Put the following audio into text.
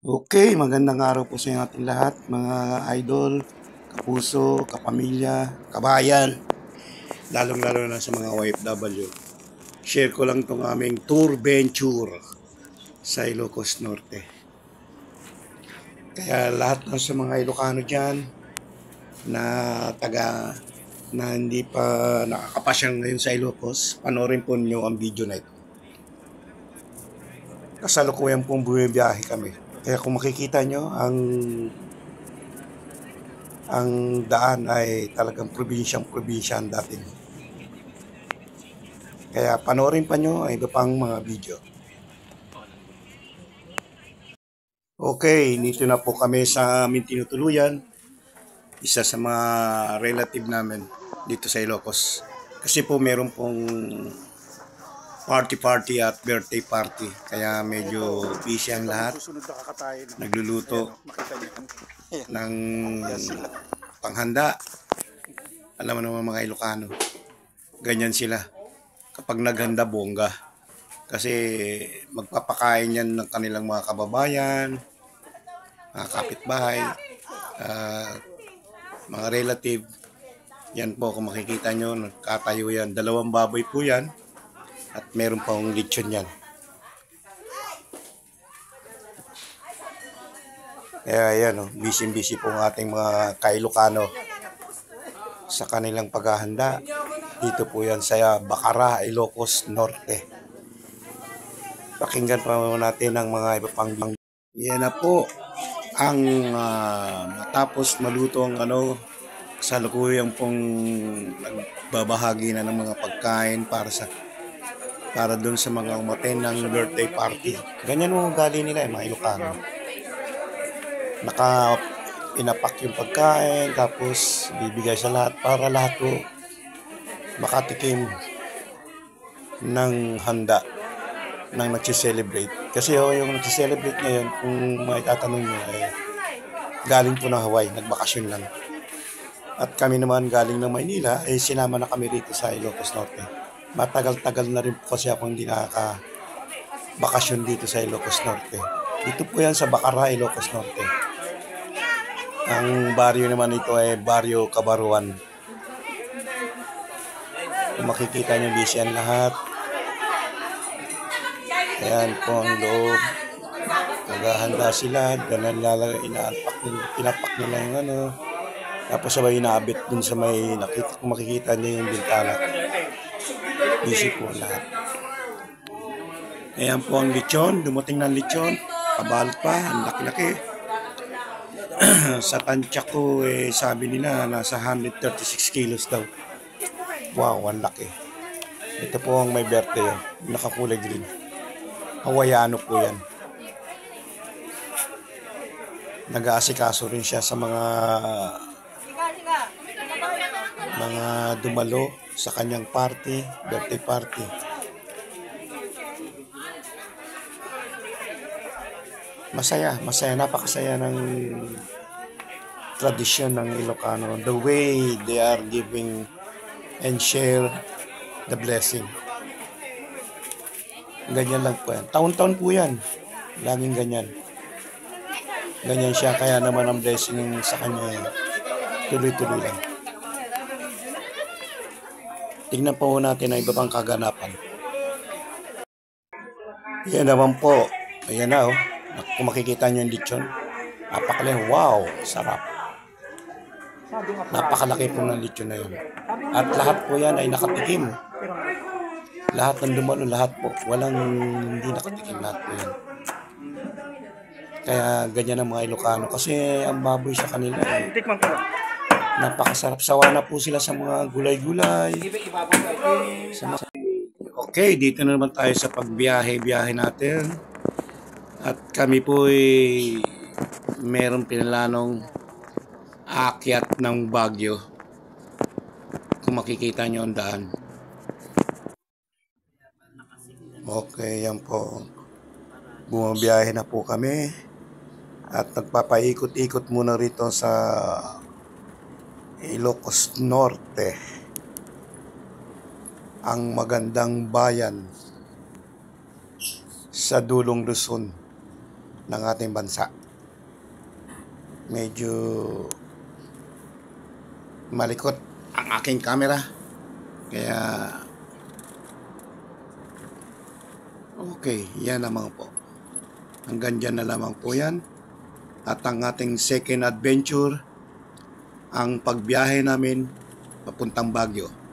Okay, magandang araw po sa ating lahat, mga idol, kapuso, kapamilya, kabayan, lalong-lalo na sa mga OFW. Share ko lang tong aming tour venture sa Ilocos Norte. Kaya lahat ng sa mga Ilocano dyan na na hindi pa nakakapasyal ngayon sa Ilocos, panoorin po niyo ang video na ito. Kasalukuyan pong bumibiyahe kami. Kaya kung makikita nyo, ang daan ay talagang probinsyang-probinsya ang dating. Kaya panoorin pa nyo ang iba pang mga video. Okay, dito na po kami sa aming tinutuluyan. Isa sa mga relative namin dito sa Ilocos. Kasi po meron pong party at birthday party. Kaya medyo busy ang lahat. Nagluluto ng panghanda. Alam mo naman mga Ilocano. Ganyan sila. Kapag naghanda, bongga. Kasi magpapakain yan ng kanilang mga kababayan, mga kapitbahay, mga relative. Yan po, kung makikita nyo, nagkatayo yan. 2 baboy po yan. At meron pang lechon yan. Kaya yan, busy-busy po ang ating mga Kailocano sa kanilang paghahanda. Dito po yan sa Bacara, Ilocos Norte. Pakinggan pa natin ang mga iba pang. Yan na po ang matapos maluto ang salukuyang pong nagbabahagi na ng mga pagkain para doon sa mga umaten ng birthday party. Ganyan mo ugali nila mga Ilocano. Pinapak yung pagkain tapos bibigay sa lahat para lahat po makatikim ng handa nang nag-celebrate. Kasi yung nag-celebrate ngayon, kung may tatanong nyo, galing po ng Hawaii, nagbakasyon lang. At kami naman galing ng Maynila, sinama na kami rito sa Ilocos Norte. Matagal-tagal na rin po kasi ako hindi nakaka-bakasyon dito sa Ilocos Norte. Dito po yan sa Bacara, Ilocos Norte. Ang baryo naman ito ay Baryo Cabaruan. Kung makikita nyo, busy ang lahat. Ayan po ang loob. Naghahanda sila. Ganun pinapak nila yung Tapos sabay inaabit dun sa may kung makikita nyo yung bintana. Busy po ang lahat. Ayan po ang lechon. Dumating ng lechon. Kabalot pa. Ang laki-laki. Sa tansya ko, sabi nila nasa 136 kilos daw. Wow, ang laki. Ito po ang may birthday. Nakakulay green. Hawaiano po yan. Nag-aasikaso rin siya sa mga dumalo sa kanyang party, birthday party. Masaya, napakasaya ng tradisyon ng Ilocano. The way they are giving and share the blessing. Ganyan lang po yan. Taon-taon po yan. Laging ganyan. Ganyan siya, kaya naman ang blessing sa kanya tuloy-tuloy lang. Tingnan po natin ang iba pang kaganapan. Yan naman po. Ayan na Kung makikita nyo yung lechon. Napakalaki. Wow, sarap. Napakalaki po ng lechon na yun. At lahat po yan ay nakatikim. Lahat ng dumalo, lahat po. Walang hindi nakatikim, lahat po yan. Kaya ganyan ang mga Ilocano. Kasi ang baboy sa kanila napakasarap. Sawa na po sila sa mga gulay-gulay. Okay, dito na naman tayo sa pagbiyahe natin. At kami po meron pinalanong aakyat ng Baguio. Kung makikita nyo ang daan. Okay, yan po. Bumabiyahe na po kami. At nagpapaikot-ikot muna rito sa Ilocos Norte. Ang magandang bayan sa dulong Luzon. ng ating bansa. Medyo malikot ang aking camera. Kaya okay, yan naman po. Hanggang dyan na lamang po yan. At ang ating second adventure, ang pagbiyahe namin papuntang Baguio.